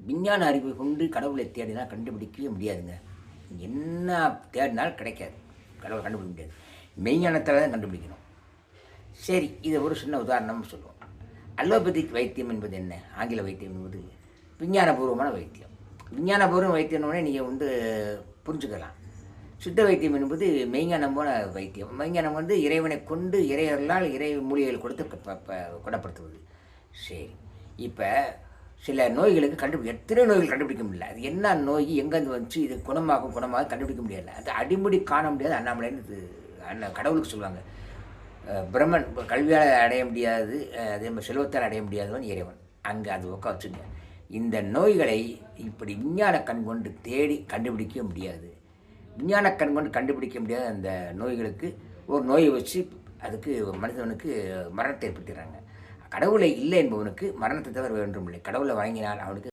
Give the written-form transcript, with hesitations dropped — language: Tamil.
விஞ்ஞான அறிவை கொண்டு கடவுளை தேடினால் கண்டுபிடிக்கவே முடியாதுங்க. என்ன தேடினாலும் கிடைக்காது. கடவுளை கண்டுபிடிக்க முடியாது. மெய்ஞானத்தால் தான் கண்டுபிடிக்கணும். சரி, இதை ஒரு சின்ன உதாரணம் சொல்லுவோம். அலோபதிக் வைத்தியம் என்பது என்ன? ஆங்கில வைத்தியம் என்பது விஞ்ஞானபூர்வமான வைத்தியம். விஞ்ஞானபூர்வ வைத்தியம்னே நீங்கள் புரிஞ்சுக்கலாம். சித்த வைத்தியம் என்பது மெய்ஞானமான வைத்தியம். மெய்ஞானம் இறைவனை கொண்டு இறையர்களால் இறை மூலிகைகள் கொடுத்து குணப்படுத்துவது. சரி, இப்போ சில நோய்களுக்கு எத்தனை நோய்கள் கண்டுபிடிக்க முடியல. அது என்ன நோய், எங்கேருந்து வந்துச்சு, இது குணமாக கண்டுபிடிக்க முடியல. அது அடிமுடி காண முடியாது. அண்ணாமலைன்னு இது கடவுளுக்கு சொல்லுவாங்க. பிரம்மன் கல்வியால் அடைய முடியாது, அதே மாதிரி செல்வத்தால் அடைய முடியாதவன் இறைவன். அங்கே அது வச்சுங்க. இந்த நோய்களை இப்படி விஞ்ஞான கண் கொண்டு தேடி கண்டுபிடிக்க முடியாது. விஞ்ஞான கண் கொண்டு கண்டுபிடிக்க முடியாத அந்த நோய்களுக்கு ஒரு நோயை வச்சு அதுக்கு மனிதனுக்கு மரணத்தை ஏற்படுத்துகிறாங்க. கடவுளை இல்லை என்பவனுக்கு மரணத்தை தவிர வேண்டுமில்லை. கடவுளை வழங்கினால் அவனுக்கு